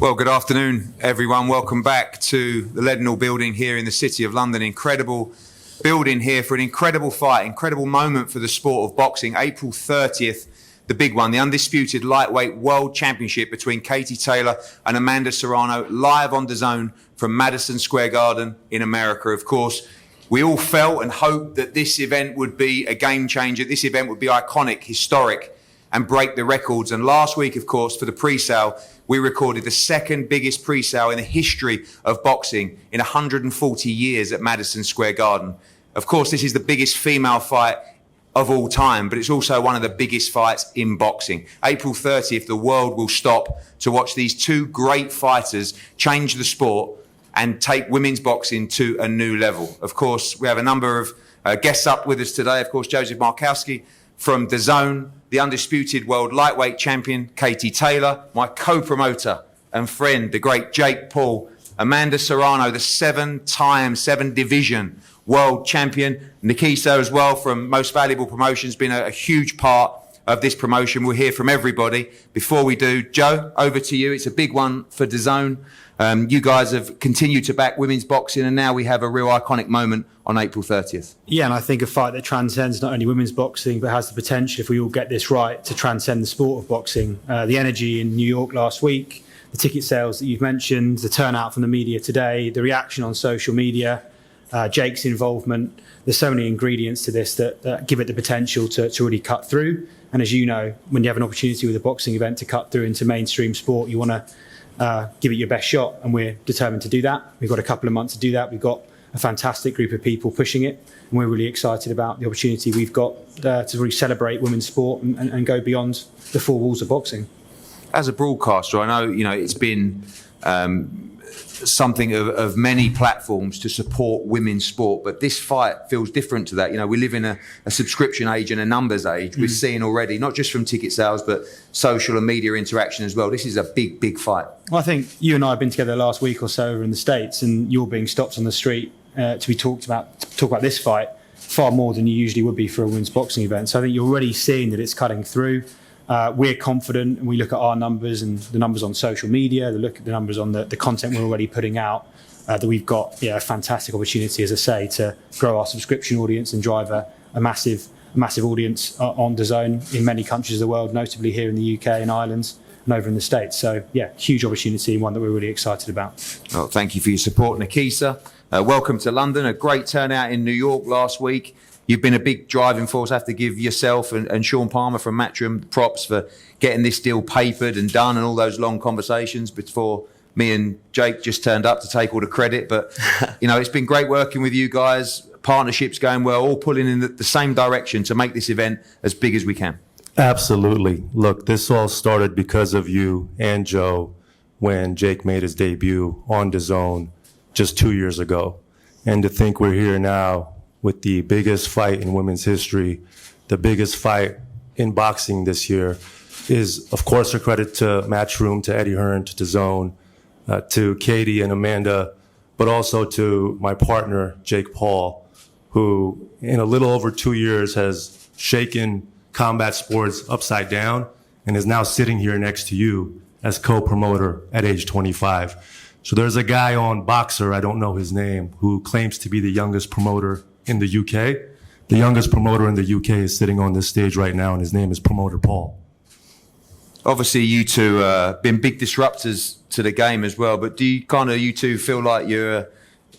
Well, good afternoon, everyone. Welcome back to the Leadenhall building here in the City of London. Incredible building here for an incredible fight, incredible moment for the sport of boxing. April 30th, the big one, the undisputed lightweight world championship between Katie Taylor and Amanda Serrano, live on DAZN from Madison Square Garden in America. Of course, we all felt and hoped that this event would be a game changer. This event would be iconic, historic, and break the records. And last week, of course, for the pre-sale, we recorded the second biggest pre-sale in the history of boxing in 140 years at Madison Square Garden. Of course, this is the biggest female fight of all time, but it's also one of the biggest fights in boxing. April 30th, the world will stop to watch these two great fighters change the sport and take women's boxing to a new level. Of course, we have a number of guests up with us today. Of course, Joseph Markowski from DAZN, the undisputed world lightweight champion, Katie Taylor, my co-promoter and friend, the great Jake Paul, Amanda Serrano, the seven division world champion, Nikisa as well from Most Valuable Promotions, been a huge part of this promotion. We'll hear from everybody. Before we do, Joe, over to you. It's a big one for DAZN. You guys have continued to back women's boxing, and now we have a real iconic moment on April 30th. Yeah, and I think a fight that transcends not only women's boxing, but has the potential, if we all get this right, to transcend the sport of boxing. The energy in New York last week, the ticket sales that you've mentioned, the turnout from the media today, the reaction on social media, Jake's involvement. There's so many ingredients to this that give it the potential to really cut through. And as you know, when you have an opportunity with a boxing event to cut through into mainstream sport, you want to give it your best shot, and we're determined to do that. We've got a couple of months to do that. We've got a fantastic group of people pushing it, and we're really excited about the opportunity we've got to really celebrate women's sport and go beyond the four walls of boxing. As a broadcaster, I know it's been something of many platforms to support women's sport, but this fight feels different to that. We live in a subscription age and a numbers age. We're seeing already, not just from ticket sales, but social and media interaction as well. This is a big, big fight. Well, I think you and I have been together last week or so over in the States, and you're being stopped on the street to talk about this fight far more than you usually would be for a women's boxing event. So I think you're already seeing that it's cutting through. We're confident, and we look at our numbers and the numbers on social media, look at the numbers on the content we're already putting out, that we've got a fantastic opportunity, as I say, to grow our subscription audience and drive a massive audience on DAZN in many countries of the world, notably here in the UK and Ireland and over in the States. So, huge opportunity, and one that we're really excited about. Well, thank you for your support, Nikisa. Welcome to London. A great turnout in New York last week. You've been a big driving force. I have to give yourself and Sean Palmer from Matchroom props for getting this deal papered and done, and all those long conversations before me and Jake just turned up to take all the credit. But, it's been great working with you guys. Partnerships going well, all pulling in the same direction to make this event as big as we can. Absolutely. Look, this all started because of you and Joe when Jake made his debut on DAZN just 2 years ago. And to think we're here now with the biggest fight in women's history, the biggest fight in boxing this year, is, of course, a credit to Matchroom, to Eddie Hearn, to DAZN, to Katie and Amanda, but also to my partner, Jake Paul, who in a little over 2 years has shaken combat sports upside down and is now sitting here next to you as co-promoter at age 25. So there's a guy on Boxer, I don't know his name, who claims to be the youngest promoter in the UK. The youngest promoter in the UK is sitting on this stage right now, and his name is Promoter Paul. Obviously, you two been big disruptors to the game as well, but do you two feel like you're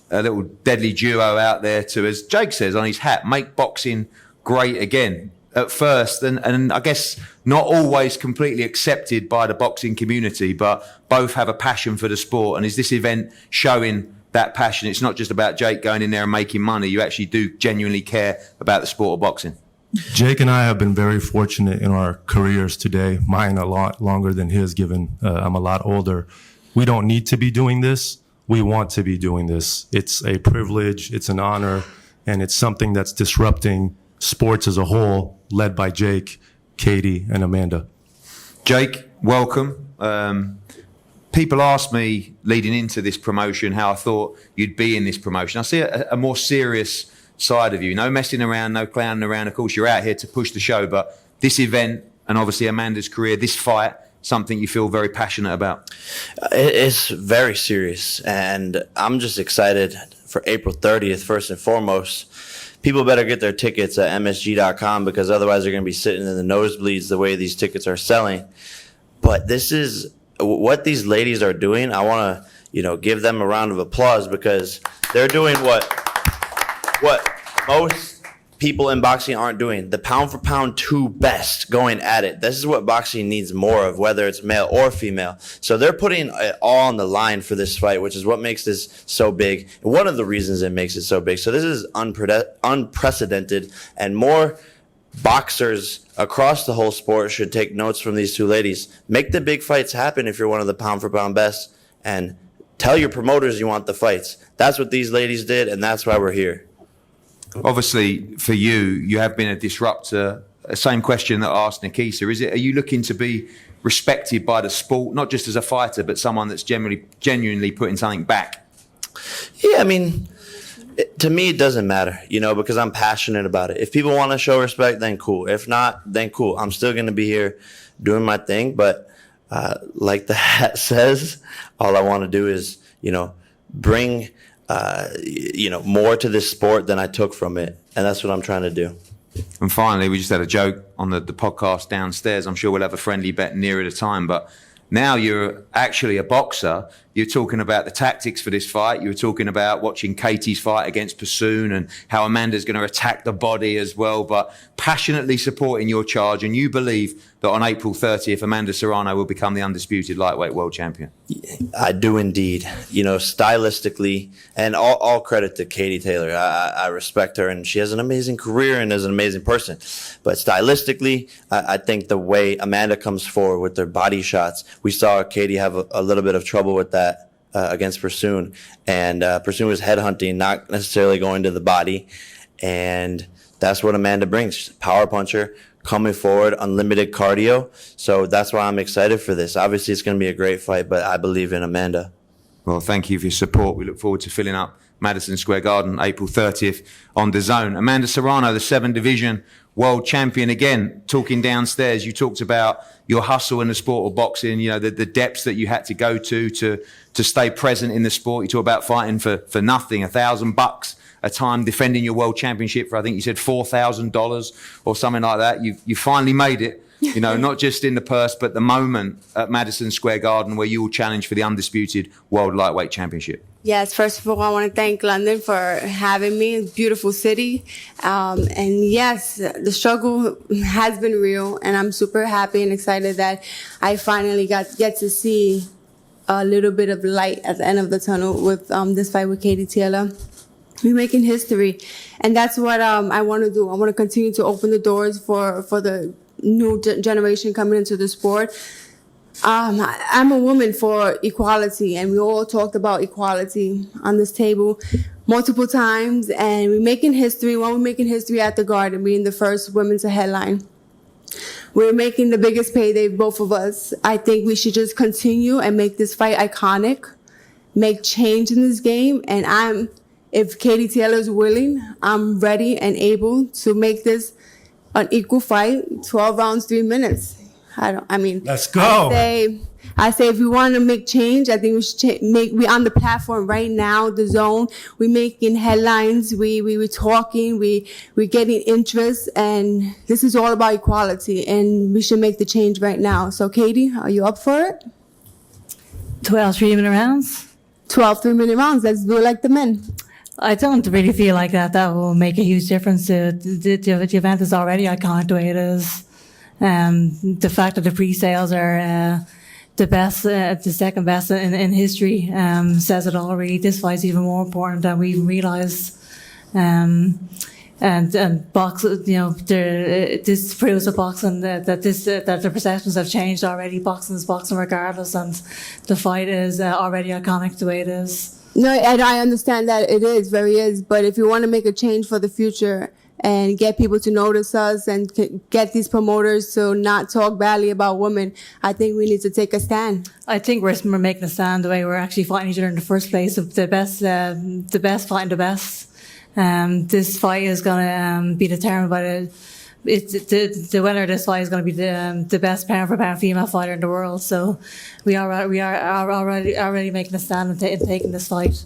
a little deadly duo out there to, as Jake says on his hat, make boxing great again at first, and I guess not always completely accepted by the boxing community, but both have a passion for the sport, and is this event showing that passion? It's not just about Jake going in there and making money. You actually do genuinely care about the sport of boxing. Jake and I have been very fortunate in our careers today. Mine a lot longer than his, given I'm a lot older. We don't need to be doing this. We want to be doing this. It's a privilege. It's an honor. And it's something that's disrupting sports as a whole, led by Jake, Katie, and Amanda. Jake, welcome. People asked me leading into this promotion how I thought you'd be in this promotion. I see a more serious side of you. No messing around, no clowning around. Of course, you're out here to push the show, but this event and obviously Amanda's career, this fight something you feel very passionate about? It's very serious, and I'm just excited for April 30th, first and foremost. People better get their tickets at msg.com, because otherwise they're going to be sitting in the nosebleeds the way these tickets are selling. But this is what these ladies are doing. I want to, give them a round of applause, because they're doing what most people in boxing aren't doing. The pound for pound two best going at it. This is what boxing needs more of, whether it's male or female. So they're putting it all on the line for this fight, which is what makes this so big. And one of the reasons it makes it so big. So this is unprecedented, and more boxers across the whole sport should take notes from these two ladies. Make the big fights happen if you're one of the pound for pound best, and tell your promoters you want the fights. That's what these ladies did, and that's why we're here. Obviously, for you, you have been a disruptor. Same question that I asked Nikisa. Are you looking to be respected by the sport, not just as a fighter, but someone that's genuinely putting something back? Yeah, I mean, to me, it doesn't matter, because I'm passionate about it. If people want to show respect, then cool. If not, then cool. I'm still going to be here doing my thing. But like the hat says, all I want to do is, bring more to this sport than I took from it. And that's what I'm trying to do. And finally, we just had a joke on the podcast downstairs. I'm sure we'll have a friendly bet nearer the time. But now you're actually a boxer. You're talking about the tactics for this fight. You were talking about watching Katie's fight against Pursoon and how Amanda's going to attack the body as well, but passionately supporting your charge. And you believe that on April 30th, Amanda Serrano will become the undisputed lightweight world champion. I do indeed. Stylistically, and all credit to Katie Taylor. I respect her, and she has an amazing career and is an amazing person. But stylistically, I think the way Amanda comes forward with their body shots, we saw Katie have a little bit of trouble with that against Pursoon. And Pursoon was headhunting, not necessarily going to the body. And that's what Amanda brings. She's a power puncher, coming forward, unlimited cardio. So that's why I'm excited for this. Obviously, it's going to be a great fight, but I believe in Amanda. Well, thank you for your support. We look forward to filling up Madison Square Garden, April 30th on DAZN. Amanda Serrano, the 7 division world champion. Again, talking downstairs, you talked about your hustle in the sport of boxing, the depths that you had to go to stay present in the sport. You talk about fighting for nothing, $1,000 a time, defending your world championship for, I think you said $4,000 or something like that. You finally made it, not just in the purse, but the moment at Madison Square Garden where you will challenge for the undisputed world lightweight championship. Yes, first of all, I want to thank London for having me. It's a beautiful city. And yes, the struggle has been real, and I'm super happy and excited that I finally get to see a little bit of light at the end of the tunnel with this fight with Katie Taylor. We're making history, and that's what I want to do. I want to continue to open the doors for the new generation coming into the sport. I'm a woman for equality, and we all talked about equality on this table multiple times, and we're making history. When we're making history at the Garden, being the first women to headline. We're making the biggest payday, both of us. I think we should just continue and make this fight iconic, make change in this game, and if Katie Taylor is willing, I'm ready and able to make this an equal fight, 12 rounds, 3 minutes. Let's go. I say if we want to make change, I think we should we're on the platform right now, DAZN. We're making headlines. We're talking. We're getting interest, and this is all about equality, and we should make the change right now. So, Katie, are you up for it? 12 3-minute rounds? 12 3-minute rounds. Let's do it like the men. I don't really feel like that will make a huge difference. The event is already iconic the way it is. The fact that the pre-sales are the best, the second best in history, says it all. Really, this fight's even more important than we even realised. And box, this proves to boxing that the perceptions have changed already. Boxing is boxing regardless, and the fight is already iconic the way it is. No, and I understand that it is, but if you want to make a change for the future and get people to notice us and get these promoters to not talk badly about women, I think we need to take a stand. I think we're making a stand the way we're actually fighting each other in the first place. The best fighting the best. This fight is going to be determined the winner of this fight is going to be the best pound for pound female fighter in the world. So we are already making a stand and taking this fight.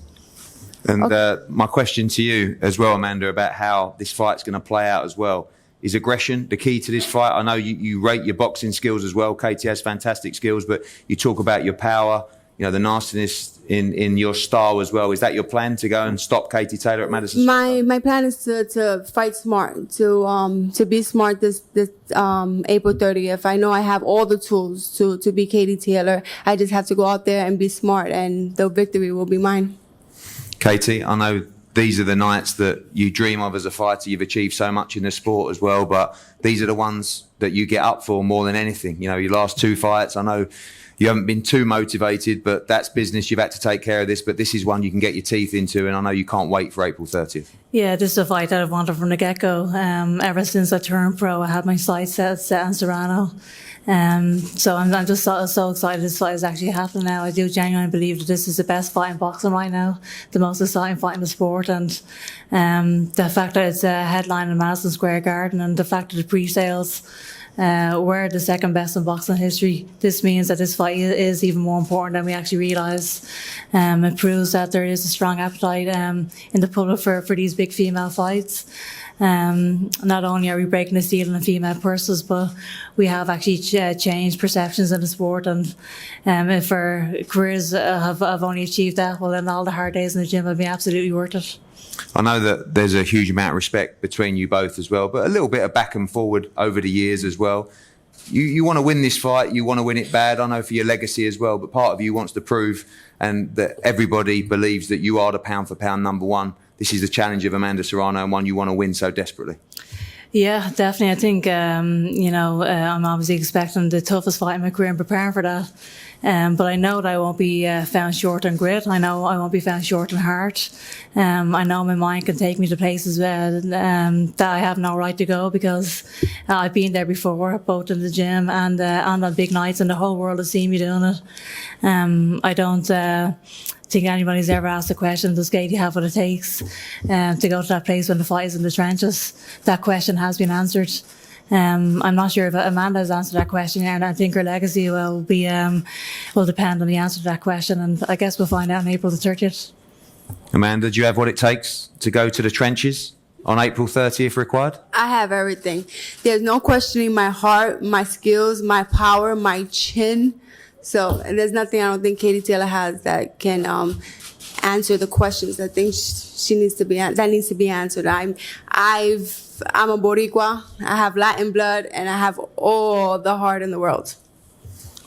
And my question to you as well, Amanda, about how this fight's going to play out as well. Is aggression the key to this fight? I know you rate your boxing skills as well. Katie has fantastic skills, but you talk about your power, the nastiness in your style as well. Is that your plan, to go and stop Katie Taylor at Madison? My plan is to fight smart, to be smart this April 30th. I know I have all the tools to be Katie Taylor. I just have to go out there and be smart, and the victory will be mine. Katie, I know these are the nights that you dream of as a fighter. You've achieved so much in the sport as well, but these are the ones that you get up for more than anything. Your last 2 fights, I know you haven't been too motivated, but that's business. You've had to take care of this, but this is one you can get your teeth into, and I know you can't wait for April 30th. Yeah, this is a fight that I've wanted from the get-go. Ever since I turned pro, I had my sights set on Serrano. So I'm just so excited this fight is actually happening now. I do genuinely believe that this is the best fight in boxing right now, the most exciting fight in the sport, and the fact that it's a headline in Madison Square Garden, and the fact that the pre-sales were the second best in boxing history. This means that this fight is even more important than we actually realise. It proves that there is a strong appetite in the public for these big female fights. Not only are we breaking the ceiling in female purses, but we have actually changed perceptions in the sport. And if our careers have only achieved that, well, then all the hard days in the gym have been absolutely worth it. I know that there's a huge amount of respect between you both as well, but a little bit of back and forward over the years as well. You want to win this fight, you want to win it bad, I know, for your legacy as well, but part of you wants to prove, and that everybody believes that you are the pound for pound number one. This is the challenge of Amanda Serrano, and one you want to win so desperately. Yeah, definitely. I think, I'm obviously expecting the toughest fight in my career and preparing for that. But I know that I won't be found short on grit. I know I won't be found short on heart. I know my mind can take me to places that I have no right to go, because I've been there before, both in the gym and on big nights, and the whole world has seen me doing it. I don't think anybody's ever asked the question, does Katie have what it takes to go to that place when the fight is in the trenches? That question has been answered. I'm not sure if Amanda has answered that question yet, and I think her legacy will depend on the answer to that question, and I guess we'll find out on April the 30th. Amanda, do you have what it takes to go to the trenches on April 30th required? I have everything. There's no questioning my heart, my skills, my power, my chin. So, and there's nothing I don't think Katie Taylor has that can answer the questions that needs to be answered. I'm a Boricua. I have Latin blood, and I have all the heart in the world.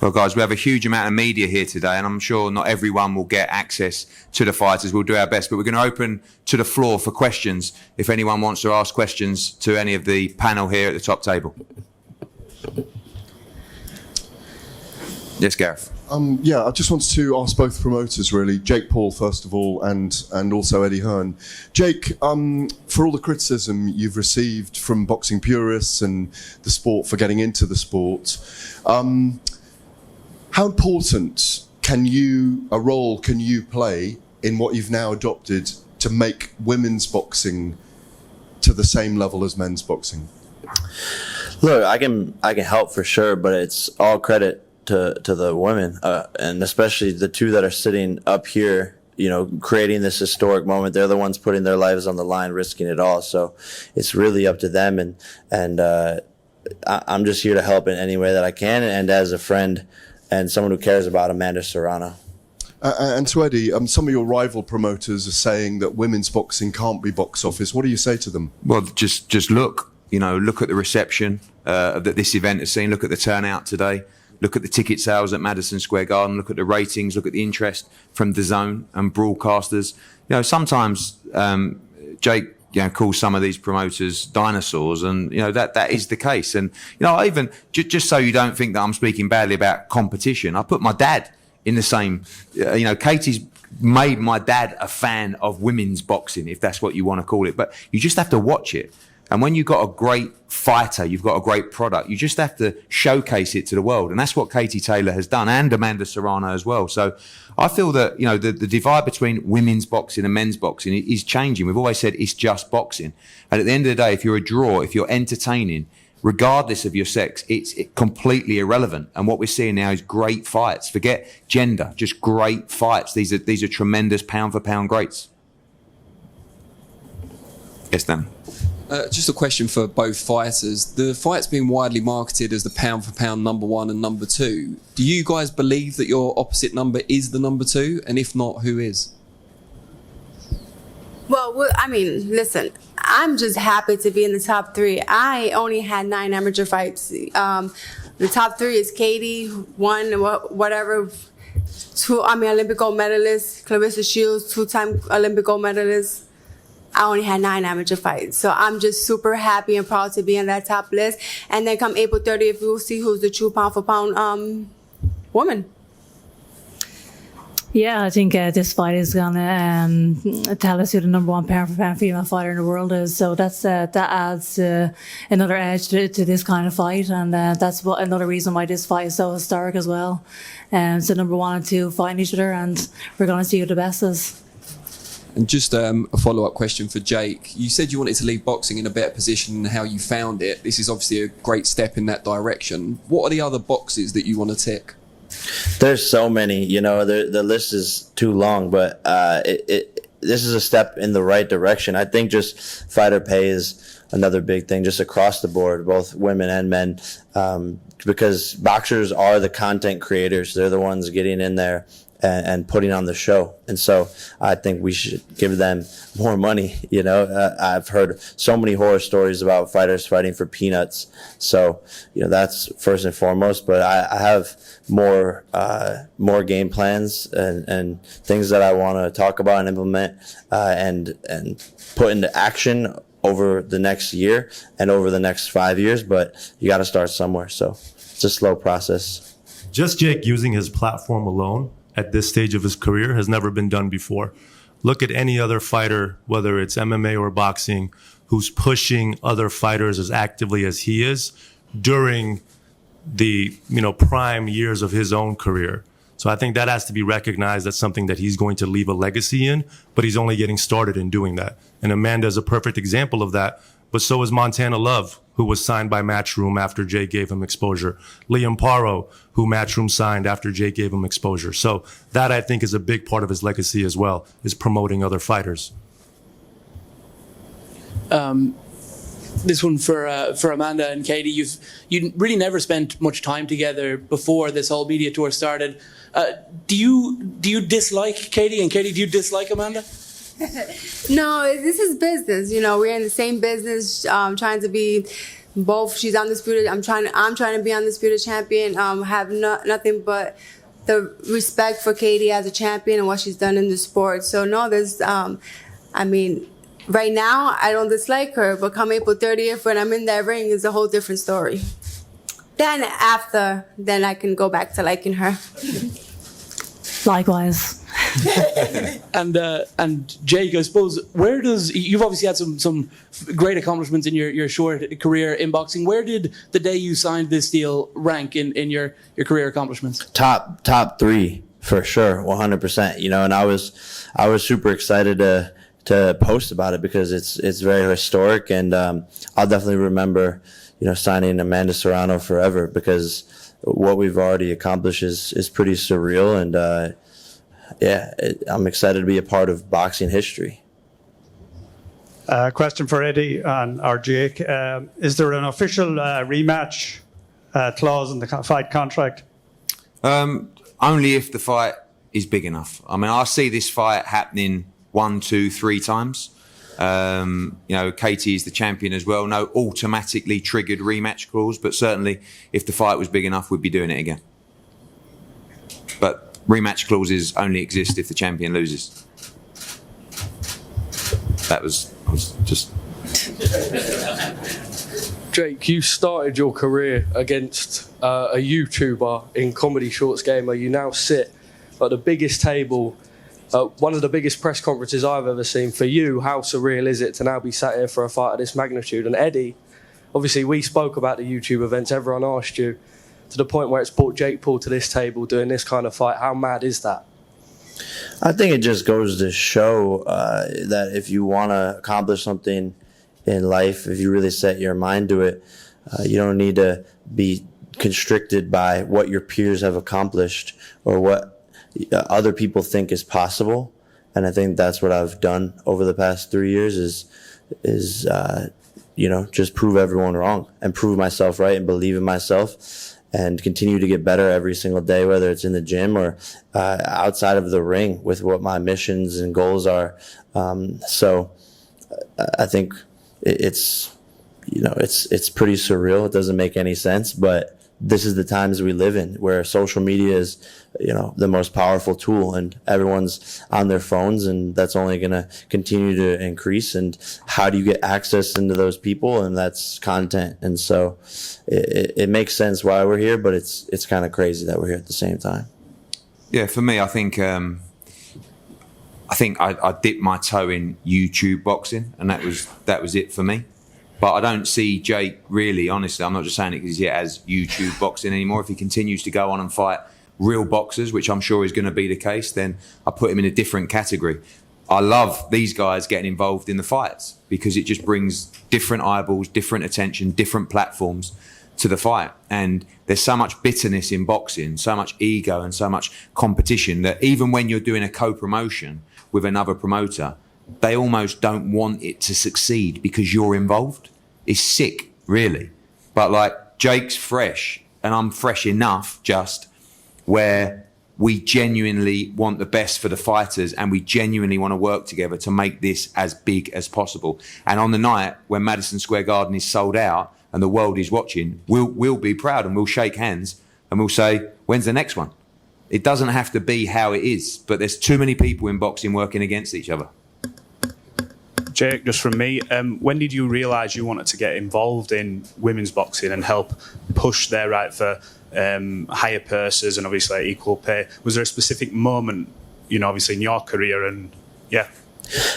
Well, guys, we have a huge amount of media here today, and I'm sure not everyone will get access to the fighters. We'll do our best, but we're going to open to the floor for questions if anyone wants to ask questions to any of the panel here at the top table. Yes, Gareth. I just wanted to ask both promoters, really. Jake Paul, first of all, and also Eddie Hearn. Jake, for all the criticism you've received from boxing purists and the sport for getting into the sport, how important can you play in what you've now adopted to make women's boxing to the same level as men's boxing? Look, I can help for sure, but it's all credit to the women, and especially the two that are sitting up here, creating this historic moment. They're the ones putting their lives on the line, risking it all. So it's really up to them, and I'm just here to help in any way that I can, and as a friend and someone who cares about Amanda Serrano. And to Eddie, some of your rival promoters are saying that women's boxing can't be box office. What do you say to them? Well, just look at the reception that this event has seen. Look at the turnout today. Look at the ticket sales at Madison Square Garden. Look at the ratings. Look at the interest from DAZN and broadcasters. Sometimes Jake calls some of these promoters dinosaurs, and that is the case. And I even just so you don't think that I'm speaking badly about competition, I put my dad in the same. Katie's made my dad a fan of women's boxing, if that's what you want to call it. But you just have to watch it. And when you've got a great fighter, you've got a great product, you just have to showcase it to the world. And that's what Katie Taylor has done, and Amanda Serrano as well. So I feel that, you know, the divide between women's boxing and men's boxing is changing. We've always said it's just boxing. And at the end of the day, if you're a draw, if you're entertaining, regardless of your sex, it's completely irrelevant. And what we're seeing now is great fights. Forget gender, just great fights. These are tremendous pound for pound greats. Yes, Dan. Just a question for both fighters. The fight's being widely marketed as the pound for pound number 1 and number 2. Do you guys believe that your opposite number is the number 2? And if not, who is? Well, I mean, listen, I'm just happy to be in the top 3. I only had 9 amateur fights. The top 3 is Katie, Olympic gold medalist, Clarissa Shields, 2-time Olympic gold medalist. I only had 9 amateur fights. So I'm just super happy and proud to be in that top list. And then come April 30th, we'll see who's the true pound for pound woman. Yeah, I think this fight is going to tell us who the number 1 pound for pound female fighter in the world is. So that adds another edge to this kind of fight, and that's another reason why this fight is so historic as well. So number 1 and 2 fighting each other, and we're going to see who the best is. And just a follow-up question for Jake. You said you wanted to leave boxing in a better position than how you found it. This is obviously a great step in that direction. What are the other boxes that you want to tick? There's so many, you know, the list is too long, but this is a step in the right direction. I think just fighter pay is another big thing, just across the board, both women and men, because boxers are the content creators. They're the ones getting in there and putting on the show. And so I think we should give them more money. You know, I've heard so many horror stories about fighters fighting for peanuts. So, you know, that's first and foremost, but I have more game plans and things that I want to talk about and implement, and put into action over the next year and over the next 5 years, but you got to start somewhere. So it's a slow process. Just Jake using his platform alone at this stage of his career has never been done before. Look at any other fighter, whether it's MMA or boxing, who's pushing other fighters as actively as he is during the, you know, prime years of his own career. So I think that has to be recognized as something that he's going to leave a legacy in, but he's only getting started in doing that. And Amanda is a perfect example of that, but so is Montana Love, who was signed by Matchroom after Jay gave him exposure. Liam Paro, who Matchroom signed after Jay gave him exposure. So that, I think, is a big part of his legacy as well, is promoting other fighters. This one for Amanda and Katie. You really never spent much time together before this whole media tour started. Do you dislike Katie, and Katie, do you dislike Amanda? No, this is business. You know, we're in the same business, trying to be both. She's undisputed. I'm trying to be undisputed champion. Have nothing but the respect for Katie as a champion and what she's done in the sport. So no, there's, I mean, right now I don't dislike her, but come April 30th when I'm in that ring is a whole different story. Then I can go back to liking her. Likewise. And Jake, I suppose, you've obviously had some great accomplishments in your short career in boxing. Where did the day you signed this deal rank in your career accomplishments? Top 3 for sure, 100%. You know, and I was super excited to post about it because it's very historic, and I'll definitely remember, you know, signing Amanda Serrano forever, because what we've already accomplished is pretty surreal, and I'm excited to be a part of boxing history. Question for Eddie or Jake. Is there an official rematch clause in the fight contract? Only if the fight is big enough. I mean, I see this fight happening 1, 2, 3 times. You know, Katie is the champion as well. No automatically triggered rematch clause, but certainly if the fight was big enough, we'd be doing it again. But rematch clauses only exist if the champion loses. I was just... Jake, you started your career against a YouTuber in Comedy Shorts Gamer. You now sit at the biggest table One of the biggest press conferences I've ever seen. For you, how surreal is it to now be sat here for a fight of this magnitude? And Eddie, obviously we spoke about the YouTube events, everyone asked you, to the point where it's brought Jake Paul to this table doing this kind of fight. How mad is that? I think it just goes to show that if you want to accomplish something in life, if you really set your mind to it, you don't need to be constricted by what your peers have accomplished or what other people think is possible. And I think that's what I've done over the past 3 years is just prove everyone wrong and prove myself right and believe in myself and continue to get better every single day, whether it's in the gym or outside of the ring with what my missions and goals are. So I think it's pretty surreal. It doesn't make any sense, but this is the times we live in where social media is, the most powerful tool and everyone's on their phones, and that's only going to continue to increase. And how do you get access into those people? And that's content. And so it makes sense why we're here, but it's kind of crazy that we're here at the same time. Yeah, for me, I think I dipped my toe in YouTube boxing, and that was it for me. But I don't see Jake really, honestly, I'm not just saying it because he has YouTube boxing anymore. If he continues to go on and fight real boxers, which I'm sure is going to be the case, then I put him in a different category. I love these guys getting involved in the fights because it just brings different eyeballs, different attention, different platforms to the fight. And there's so much bitterness in boxing, so much ego and so much competition that even when you're doing a co-promotion with another promoter, they almost don't want it to succeed because you're involved. It's sick, really. But like Jake's fresh and I'm fresh enough just where we genuinely want the best for the fighters and we genuinely want to work together to make this as big as possible. And on the night when Madison Square Garden is sold out and the world is watching, we'll be proud and we'll shake hands and we'll say, when's the next one? It doesn't have to be how it is, but there's too many people in boxing working against each other. Jake, just from me, when did you realise you wanted to get involved in women's boxing and help push their right for higher purses and obviously equal pay? Was there a specific moment, obviously in your career? And yeah,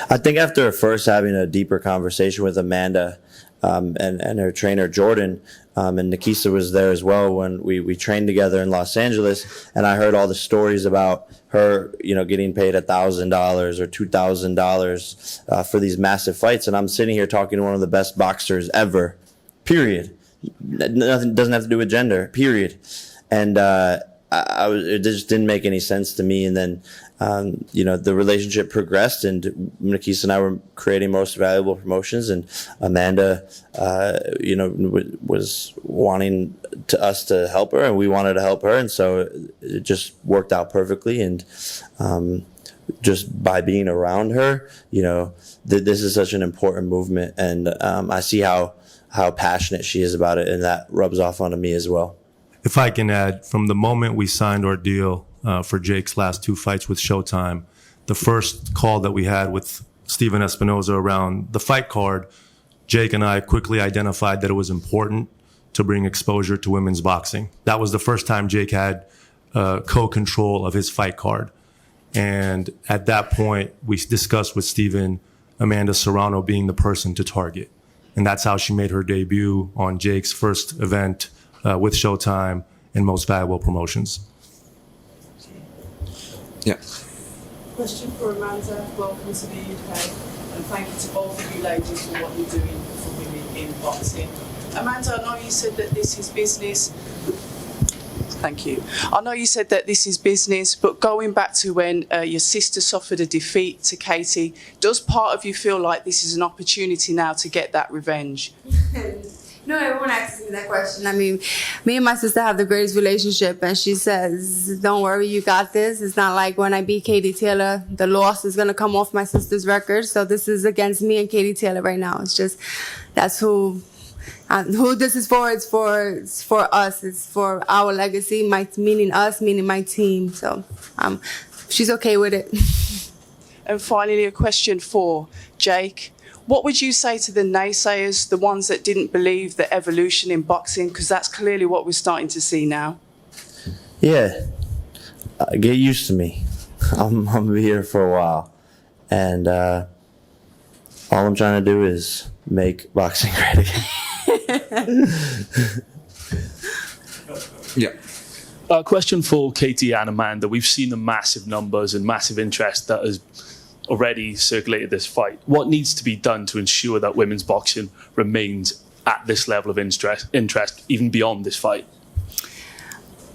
I think after first having a deeper conversation with Amanda and her trainer Jordan, and Nikisa was there as well when we trained together in Los Angeles, and I heard all the stories about her, getting paid $1,000 or $2,000 for these massive fights, and I'm sitting here talking to one of the best boxers ever, period. Nothing doesn't have to do with gender, period. And it just didn't make any sense to me. And then, the relationship progressed, and Nikisa and I were creating Most Valuable Promotions, and Amanda, was wanting us to help her, and we wanted to help her, and so it just worked out perfectly. And just by being around her, this is such an important movement, and I see how passionate she is about it, and that rubs off onto me as well. If I can add, from the moment we signed our deal for Jake's last 2 fights with Showtime, the first call that we had with Steven Espinoza around the fight card, Jake and I quickly identified that it was important to bring exposure to women's boxing. That was the first time Jake had co-control of his fight card. And at that point, we discussed with Steven, Amanda Serrano being the person to target. And that's how she made her debut on Jake's first event with Showtime and Most Valuable Promotions. Yeah. Question for Amanda. Welcome to the UK, and thank you to both of you ladies for what you're doing for women in boxing. Amanda, I know you said that this is business. Thank you. I know you said that this is business, but going back to when your sister suffered a defeat to Katie, does part of you feel like this is an opportunity now to get that revenge? No, everyone asks me that question. I mean, me and my sister have the greatest relationship, and she says, don't worry, you got this. It's not like when I beat Katie Taylor, the loss is going to come off my sister's record. So this is against me and Katie Taylor right now. It's just, that's who this is for. It's for us. It's for our legacy, meaning us, meaning my team. So she's okay with it. And finally, a question for Jake. What would you say to the naysayers, the ones that didn't believe the evolution in boxing? Because that's clearly what we're starting to see now. Yeah, get used to me. I'm gonna be here for a while, and all I'm trying to do is make boxing great again. Yeah. A question for Katie and Amanda. We've seen the massive numbers and massive interest that has already circulated this fight. What needs to be done to ensure that women's boxing remains at this level of interest even beyond this fight?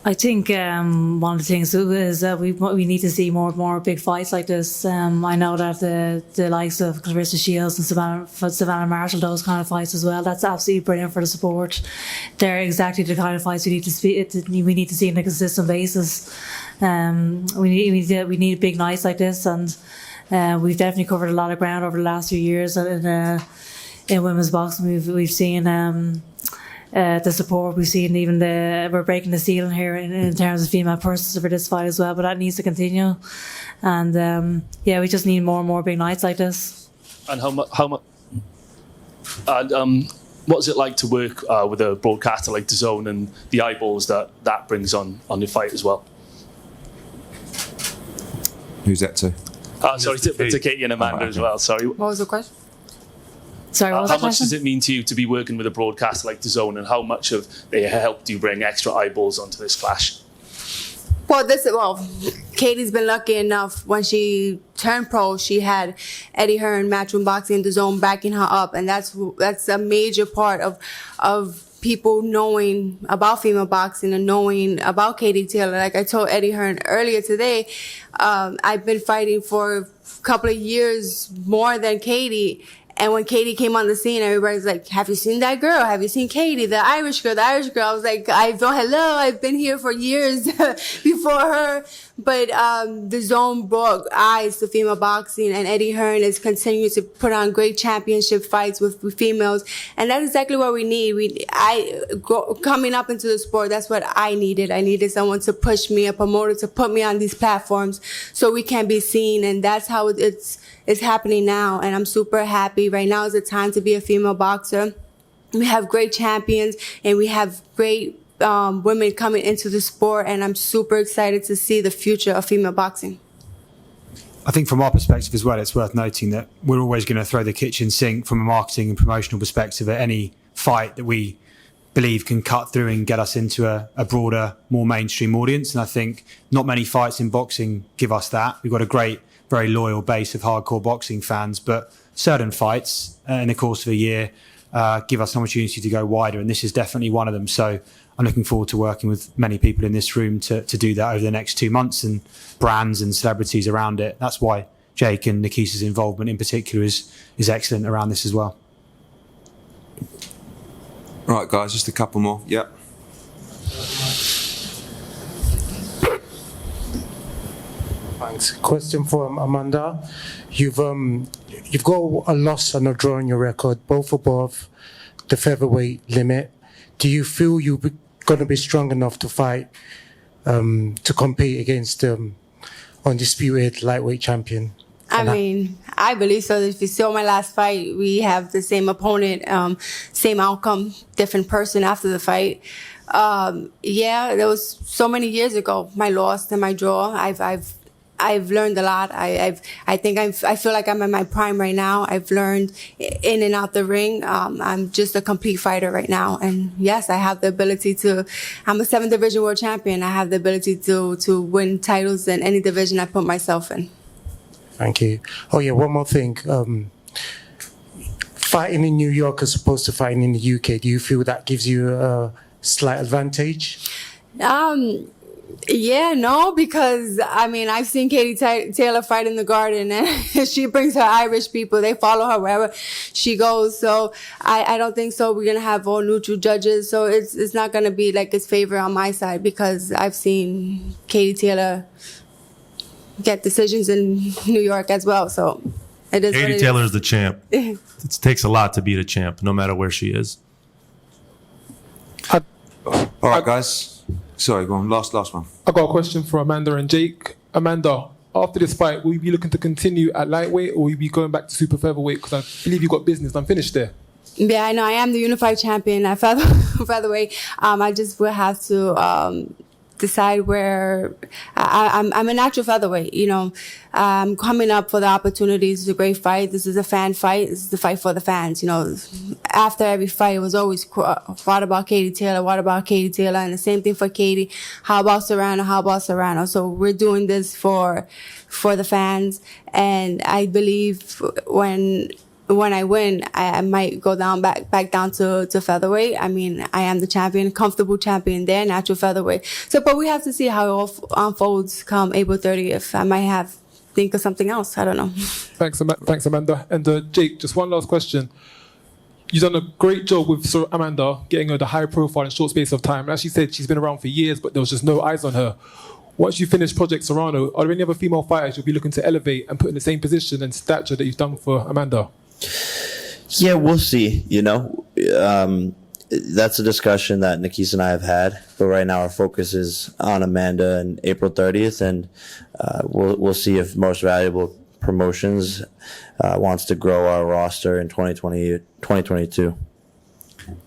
I think one of the things is that we need to see more big fights like this. I know that the likes of Clarissa Shields and Savannah Marshall, those kind of fights as well, that's absolutely brilliant for the sport. They're exactly the kind of fights we need to see on a consistent basis. We need big nights like this, and we've definitely covered a lot of ground over the last few years in women's boxing. We've seen the support we've seen, even we're breaking the ceiling here in terms of female persons for this fight as well, but that needs to continue. And we just need more and more big nights like this. And how much? What's it like to work with a broadcaster like DAZN and the eyeballs that brings on the fight as well? Who's that to? Sorry, to Katie and Amanda as well. Sorry. What was the question? Sorry, what was how the question? much does it mean to you to be working with a broadcaster like DAZN, and how much have they helped you bring extra eyeballs onto this clash? Well, Katie's been lucky enough. When she turned pro, she had Eddie Hearn, Matchroom Boxing, and DAZN backing her up, and that's a major part of people knowing about female boxing and knowing about Katie Taylor. Like I told Eddie Hearn earlier today, I've been fighting for a couple of years more than Katie. And when Katie came on the scene, everybody's like, have you seen that girl? Have you seen Katie, the Irish girl? I was like, I've been here for years before her. But the zone brought eyes to female boxing, and Eddie Hearn is continuing to put on great championship fights with females. And that's exactly what we need. Coming up into the sport, that's what I needed. I needed someone to push me, a promoter to put me on these platforms so we can be seen. And that's how it's happening now. And I'm super happy. Right now is the time to be a female boxer. We have great champions, and we have great women coming into the sport, and I'm super excited to see the future of female boxing. I think from our perspective as well, it's worth noting that we're always going to throw the kitchen sink from a marketing and promotional perspective at any fight that we believe can cut through and get us into a broader, more mainstream audience. And I think not many fights in boxing give us that. We've got a great, very loyal base of hardcore boxing fans, but certain fights in the course of a year give us an opportunity to go wider, and this is definitely one of them. So I'm looking forward to working with many people in this room to do that over the next 2 months, and brands and celebrities around it. That's why Jake and Nikisa's involvement in particular is excellent around this as well. Right, guys, just a couple more. Yep. Thanks. Question for Amanda. You've got a loss and a draw on your record, both above the featherweight limit. Do you feel you're going to be strong enough to fight, to compete against undisputed lightweight champion? I mean, I believe so. If you saw my last fight, we have the same opponent, same outcome, different person after the fight. That was so many years ago, my loss and my draw. I've learned a lot. I feel like I'm in my prime right now. I've learned in and out the ring. I'm just a complete fighter right now. And yes, I have the ability I'm a 7th division world champion. I have the ability to win titles in any division I put myself in. Thank you. Oh yeah, one more thing. Fighting in New York as opposed to fighting in the UK, do you feel that gives you a slight advantage? Yeah, no, because I mean, I've seen Katie Taylor fight in the Garden, and she brings her Irish people. They follow her wherever she goes. So I don't think so. We're gonna have all neutral judges, so it's not gonna be like it's favor on my side, because I've seen Katie Taylor get decisions in New York as well. So it is. Katie Taylor is the champ. It takes a lot to beat a champ, no matter where she is. All right, guys. Sorry, go on. Last one. I got a question for Amanda and Jake. Amanda, after this fight, will you be looking to continue at lightweight, or will you be going back to super featherweight? Because I believe you got business unfinished there. Yeah, I know. I am the unified champion at featherweight. I just will have to decide where I'm a natural featherweight. You know, I'm coming up for the opportunities. It's a great fight. This is a fan fight. This is the fight for the fans. You know, after every fight, it was always, what about Katie Taylor? What about Katie Taylor? And the same thing for Katie. How about Serrano? How about Serrano? So we're doing this for the fans. And I believe when I win, I might go back down to featherweight. I mean, I am the champion, comfortable champion there, natural featherweight. So, but we have to see how it all unfolds come April 30th. I might think of something else. I don't know. Thanks, Amanda. And Jake, just one last question. You've done a great job with Amanda, getting her the high profile in a short space of time. And as she said, she's been around for years, but there was just no eyes on her. Once you finish Project Serrano, are there any other female fighters you'll be looking to elevate and put in the same position and stature that you've done for Amanda? Yeah, we'll see. You know, that's a discussion that Nikisa and I have had. But right now, our focus is on Amanda and April 30th, and we'll see if Most Valuable Promotions wants to grow our roster in 2022.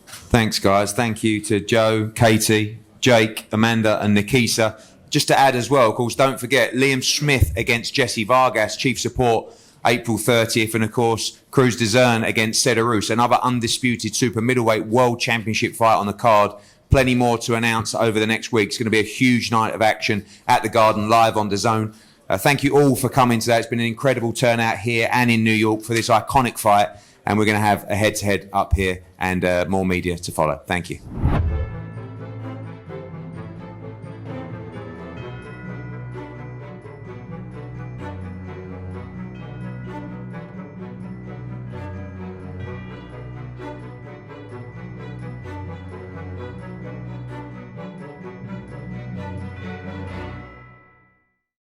Thanks, guys. Thank you to Joe, Katie, Jake, Amanda, and Nikisa. Just to add as well, of course, don't forget Liam Smith against Jesse Vargas, Chief Support, April 30th, and of course, Cruz Dezern against Serrano, another undisputed super middleweight world championship fight on the card. Plenty more to announce over the next week. It's going to be a huge night of action at the Garden, live on DAZN. Thank you all for coming today. It's been an incredible turnout here and in New York for this iconic fight, and we're going to have a head-to-head up here and more media to follow. Thank you.